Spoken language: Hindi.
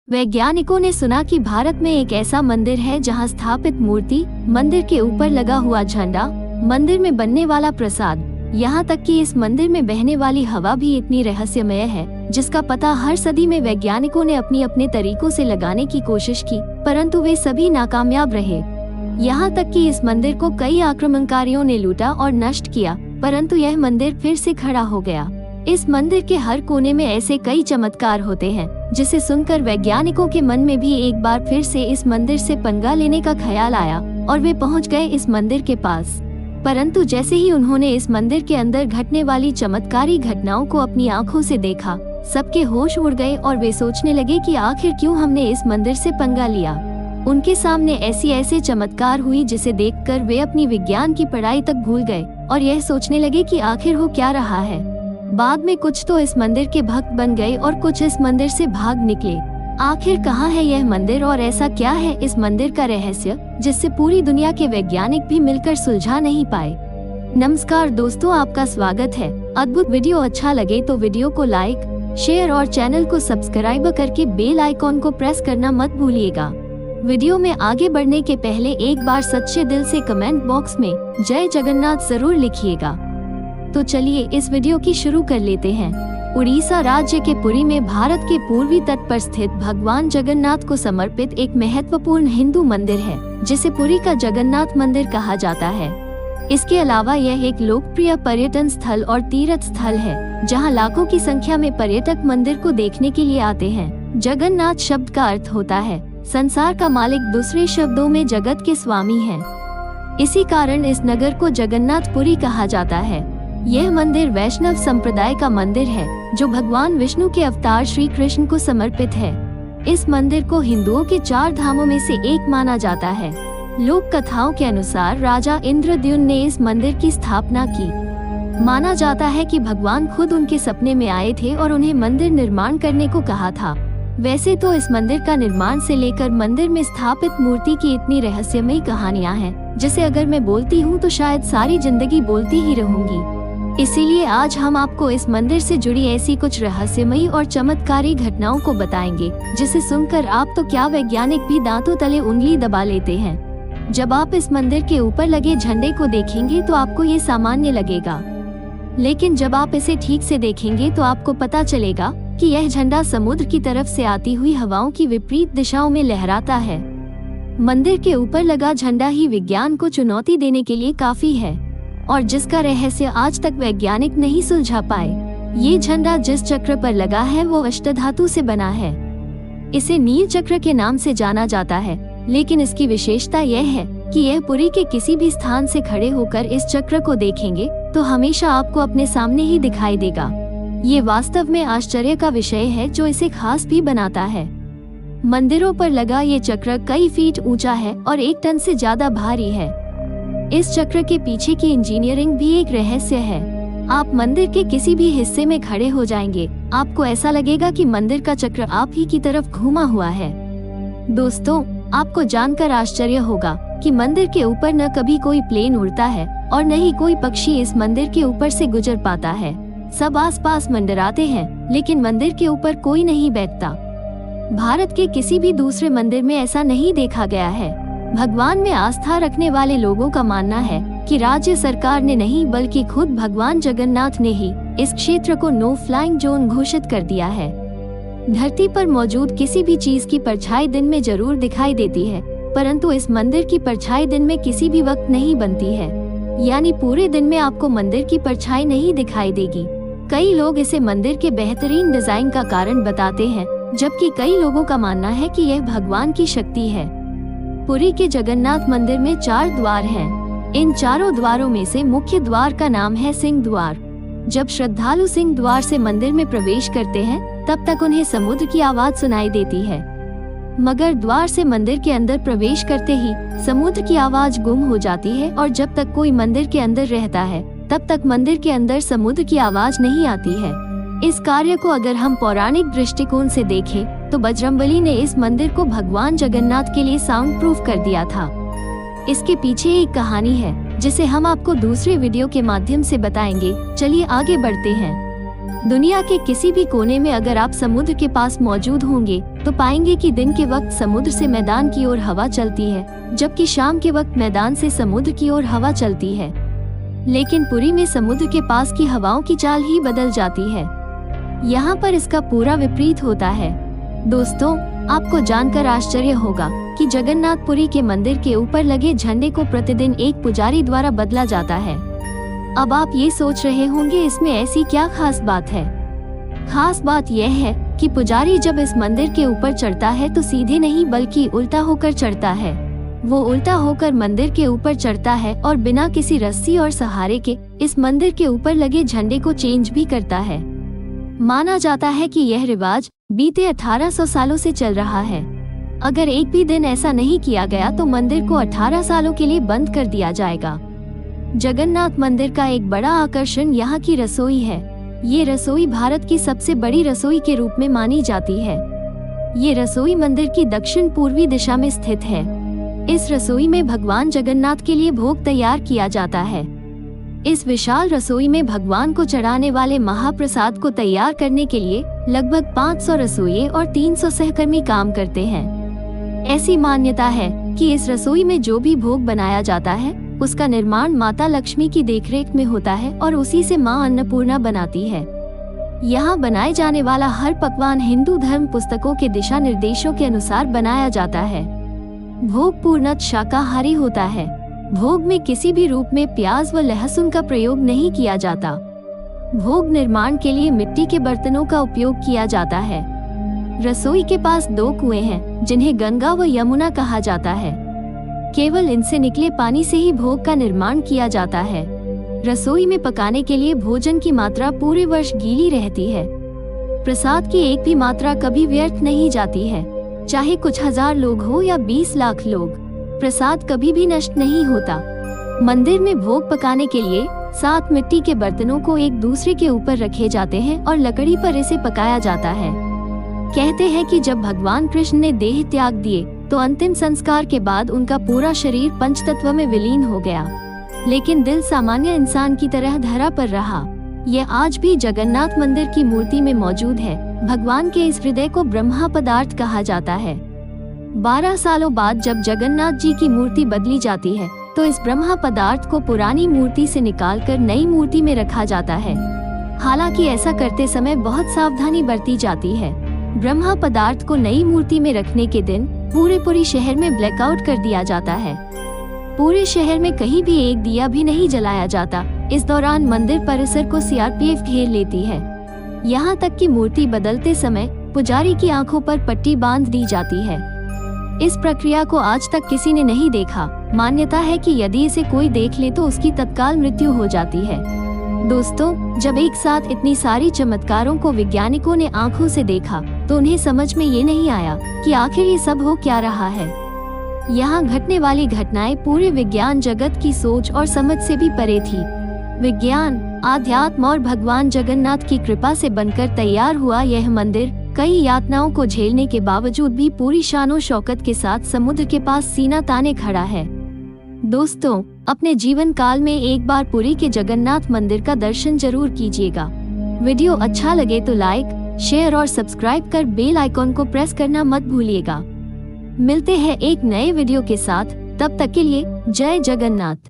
वैज्ञानिकों ने सुना कि भारत में एक ऐसा मंदिर है जहां स्थापित मूर्ति, मंदिर के ऊपर लगा हुआ झंडा, मंदिर में बनने वाला प्रसाद, यहाँ तक कि इस मंदिर में बहने वाली हवा भी इतनी रहस्यमय है जिसका पता हर सदी में वैज्ञानिकों ने अपने अपने तरीकों से लगाने की कोशिश की, परंतु वे सभी नाकामयाब रहे। यहाँ तक कि इस मंदिर को कई आक्रमणकारियों ने लूटा और नष्ट किया, परंतु यह मंदिर फिर से खड़ा हो गया। इस मंदिर के हर कोने में ऐसे कई चमत्कार होते हैं जिसे सुनकर वैज्ञानिकों के मन में भी एक बार फिर से इस मंदिर से पंगा लेने का ख्याल आया और वे पहुंच गए इस मंदिर के पास। परंतु जैसे ही उन्होंने इस मंदिर के अंदर घटने वाली चमत्कारी घटनाओं को अपनी आंखों से देखा, सबके होश उड़ गए और वे सोचने लगे कि आखिर क्यों हमने इस मंदिर से पंगा लिया। उनके सामने ऐसे चमत्कार हुई जिसे देखकर वे अपनी विज्ञान की पढ़ाई तक भूल गए और यह सोचने लगे कि आखिर हो क्या रहा है। बाद में कुछ तो इस मंदिर के भक्त बन गए और कुछ इस मंदिर से भाग निकले। आखिर कहाँ है यह मंदिर और ऐसा क्या है इस मंदिर का रहस्य जिससे पूरी दुनिया के वैज्ञानिक भी मिलकर सुलझा नहीं पाए। नमस्कार दोस्तों, आपका स्वागत है। अद्भुत वीडियो अच्छा लगे तो वीडियो को लाइक, शेयर और चैनल को सब्सक्राइब करके बेल आइकॉन को प्रेस करना मत भूलिएगा। वीडियो में आगे बढ़ने के पहले एक बार सच्चे दिल से कमेंट बॉक्स में जय जगन्नाथ जरूर लिखिएगा। तो चलिए इस वीडियो की शुरू कर लेते हैं। उड़ीसा राज्य के पुरी में भारत के पूर्वी तट पर स्थित भगवान जगन्नाथ को समर्पित एक महत्वपूर्ण हिंदू मंदिर है जिसे पुरी का जगन्नाथ मंदिर कहा जाता है। इसके अलावा यह एक लोकप्रिय पर्यटन स्थल और तीर्थ स्थल है जहां लाखों की संख्या में पर्यटक मंदिर को देखने के लिए आते हैं। जगन्नाथ शब्द का अर्थ होता है संसार का मालिक, दूसरे शब्दों में जगत के स्वामी हैं। इसी कारण इस नगर को जगन्नाथपुरी कहा जाता है। यह मंदिर वैष्णव संप्रदाय का मंदिर है जो भगवान विष्णु के अवतार श्री कृष्ण को समर्पित है। इस मंदिर को हिंदुओं के 4 धामों में से एक माना जाता है। लोक कथाओं के अनुसार राजा इंद्रद्युम्न ने इस मंदिर की स्थापना की। माना जाता है कि भगवान खुद उनके सपने में आए थे और उन्हें मंदिर निर्माण करने को कहा था। वैसे तो इस मंदिर का निर्माण से लेकर मंदिर में स्थापित मूर्ति की इतनी रहस्यमयी कहानियां हैं जिसे अगर मैं बोलती हूँ तो शायद सारी जिंदगी बोलती ही रहूंगी। इसीलिए आज हम आपको इस मंदिर से जुड़ी ऐसी कुछ रहस्यमयी और चमत्कारी घटनाओं को बताएंगे जिसे सुनकर आप तो क्या वैज्ञानिक भी दांतों तले उंगली दबा लेते हैं। जब आप इस मंदिर के ऊपर लगे झंडे को देखेंगे तो आपको ये सामान्य लगेगा, लेकिन जब आप इसे ठीक से देखेंगे तो आपको पता चलेगा कि यह झंडा समुद्र की तरफ से आती हुई हवाओं की विपरीत दिशाओं में लहराता है। मंदिर के ऊपर लगा झंडा ही विज्ञान को चुनौती देने के लिए काफी है और जिसका रहस्य आज तक वैज्ञानिक नहीं सुलझा पाए। ये झंडा जिस चक्र पर लगा है वो अष्टधातु से बना है। इसे नील चक्र के नाम से जाना जाता है, लेकिन इसकी विशेषता यह है कि यह पुरी के किसी भी स्थान से खड़े होकर इस चक्र को देखेंगे तो हमेशा आपको अपने सामने ही दिखाई देगा। ये वास्तव में आश्चर्य का विषय है जो इसे खास भी बनाता है। मंदिरों पर लगा ये चक्र कई फीट ऊंचा है और 1 टन से ज्यादा भारी है। इस चक्र के पीछे की इंजीनियरिंग भी एक रहस्य है। आप मंदिर के किसी भी हिस्से में खड़े हो जाएंगे, आपको ऐसा लगेगा कि मंदिर का चक्र आप ही की तरफ घूमा हुआ है। दोस्तों, आपको जानकर आश्चर्य होगा कि मंदिर के ऊपर न कभी कोई प्लेन उड़ता है और न ही कोई पक्षी इस मंदिर के ऊपर से गुजर पाता है। सब आसपास मंडराते हैं, लेकिन मंदिर के ऊपर कोई नहीं बैठता। भारत के किसी भी दूसरे मंदिर में ऐसा नहीं देखा गया है। भगवान में आस्था रखने वाले लोगों का मानना है कि राज्य सरकार ने नहीं बल्कि खुद भगवान जगन्नाथ ने ही इस क्षेत्र को नो फ्लाइंग जोन घोषित कर दिया है। धरती पर मौजूद किसी भी चीज की परछाई दिन में जरूर दिखाई देती है, परंतु इस मंदिर की परछाई दिन में किसी भी वक्त नहीं बनती है। यानी पूरे दिन में आपको मंदिर की परछाई नहीं दिखाई देगी। कई लोग इसे मंदिर के बेहतरीन डिजाइन का कारण बताते हैं, जबकि कई लोगों का मानना है कि यह भगवान की शक्ति है। पुरी के जगन्नाथ मंदिर में 4 द्वार हैं। इन चारों द्वारों में से मुख्य द्वार का नाम है सिंह द्वार। जब श्रद्धालु सिंह द्वार से मंदिर में प्रवेश करते हैं तब तक उन्हें समुद्र की आवाज सुनाई देती है, मगर द्वार से मंदिर के अंदर प्रवेश करते ही समुद्र की आवाज गुम हो जाती है और जब तक कोई मंदिर के अंदर रहता है तब तक मंदिर के अंदर समुद्र की आवाज नहीं आती है। इस कार्य को अगर हम पौराणिक दृष्टिकोण से देखें तो बजरंगबली ने इस मंदिर को भगवान जगन्नाथ के लिए साउंड प्रूफ कर दिया था। इसके पीछे एक कहानी है जिसे हम आपको दूसरे वीडियो के माध्यम से बताएंगे। चलिए आगे बढ़ते हैं। दुनिया के किसी भी कोने में अगर आप समुद्र के पास मौजूद होंगे तो पाएंगे कि दिन के वक्त समुद्र से मैदान की ओर हवा चलती है, जबकि शाम के वक्त मैदान से समुद्र की ओर हवा चलती है। लेकिन पुरी में समुद्र के पास की हवाओं की चाल ही बदल जाती है। यहाँ पर इसका पूरा विपरीत होता है। दोस्तों, आपको जानकर आश्चर्य होगा कि जगन्नाथपुरी के मंदिर के ऊपर लगे झंडे को प्रतिदिन एक पुजारी द्वारा बदला जाता है। अब आप ये सोच रहे होंगे इसमें ऐसी क्या खास बात है। खास बात यह है कि पुजारी जब इस मंदिर के ऊपर चढ़ता है तो सीधे नहीं बल्कि उल्टा होकर चढ़ता है। वो उल्टा होकर मंदिर के ऊपर चढ़ता है और बिना किसी रस्सी और सहारे के इस मंदिर के ऊपर लगे झंडे को चेंज भी करता है। माना जाता है कि यह रिवाज बीते 1800 सालों से चल रहा है। अगर एक भी दिन ऐसा नहीं किया गया तो मंदिर को 18 सालों के लिए बंद कर दिया जाएगा। जगन्नाथ मंदिर का एक बड़ा आकर्षण यहाँ की रसोई है। ये रसोई भारत की सबसे बड़ी रसोई के रूप में मानी जाती है। ये रसोई मंदिर की दक्षिण पूर्वी दिशा में स्थित है। इस रसोई में भगवान जगन्नाथ के लिए भोग तैयार किया जाता है। इस विशाल रसोई में भगवान को चढ़ाने वाले महाप्रसाद को तैयार करने के लिए लगभग 500 रसोइये और 300 सहकर्मी काम करते हैं। ऐसी मान्यता है कि इस रसोई में जो भी भोग बनाया जाता है उसका निर्माण माता लक्ष्मी की देखरेख में होता है और उसी से मां अन्नपूर्णा बनाती है। यहाँ बनाए जाने वाला हर पकवान हिंदू धर्म पुस्तकों के दिशा निर्देशों के अनुसार बनाया जाता है। भोग पूर्णतः शाकाहारी होता है। भोग में किसी भी रूप में प्याज व लहसुन का प्रयोग नहीं किया जाता। भोग निर्माण के लिए मिट्टी के बर्तनों का उपयोग किया जाता है। रसोई के पास 2 कुएं हैं जिन्हें गंगा व यमुना कहा जाता है। केवल इनसे निकले पानी से ही भोग का निर्माण किया जाता है। रसोई में पकाने के लिए भोजन की मात्रा पूरे वर्ष गीली रहती है। प्रसाद की एक भी मात्रा कभी व्यर्थ नहीं जाती है। चाहे कुछ हजार लोग हो या 20 लाख लोग, प्रसाद कभी भी नष्ट नहीं होता। मंदिर में भोग पकाने के लिए 7 मिट्टी के बर्तनों को एक दूसरे के ऊपर रखे जाते हैं और लकड़ी पर इसे पकाया जाता है। कहते हैं कि जब भगवान कृष्ण ने देह त्याग दिए तो अंतिम संस्कार के बाद उनका पूरा शरीर पंचतत्व में विलीन हो गया, लेकिन दिल सामान्य इंसान की तरह धरा पर रहा। यह आज भी जगन्नाथ मंदिर की मूर्ति में मौजूद है। भगवान के इस हृदय को ब्रह्मा पदार्थ कहा जाता है। 12 सालों बाद जब जगन्नाथ जी की मूर्ति बदली जाती है तो इस ब्रह्मा पदार्थ को पुरानी मूर्ति से निकालकर नई मूर्ति में रखा जाता है। हालांकि ऐसा करते समय बहुत सावधानी बरती जाती है। ब्रह्मा पदार्थ को नई मूर्ति में रखने के दिन पूरे शहर में ब्लैकआउट कर दिया जाता है। पूरे शहर में कहीं भी एक दिया भी नहीं जलाया जाता। इस दौरान मंदिर परिसर को सीआरपीएफ घेर लेती है। यहाँ तक कि मूर्ति बदलते समय पुजारी की आंखों पर पट्टी बांध दी जाती है। इस प्रक्रिया को आज तक किसी ने नहीं देखा। मान्यता है कि यदि इसे कोई देख ले तो उसकी तत्काल मृत्यु हो जाती है। दोस्तों, जब एक साथ इतनी सारी चमत्कारों को वैज्ञानिकों ने आंखों से देखा तो उन्हें समझ में ये नहीं आया कि आखिर ये सब हो क्या रहा है। यहाँ घटने वाली घटनाएं पूरे विज्ञान जगत की सोच और समझ से भी परे थी। विज्ञान, आध्यात्म और भगवान जगन्नाथ की कृपा से बनकर तैयार हुआ यह मंदिर कई यातनाओं को झेलने के बावजूद भी पूरी शानो शौकत के साथ समुद्र के पास सीना ताने खड़ा है। दोस्तों, अपने जीवन काल में एक बार पुरी के जगन्नाथ मंदिर का दर्शन जरूर कीजिएगा। वीडियो अच्छा लगे तो लाइक, शेयर और सब्सक्राइब कर बेल आइकॉन को प्रेस करना मत भूलिएगा। मिलते हैं एक नए वीडियो के साथ, तब तक के लिए जय जगन्नाथ।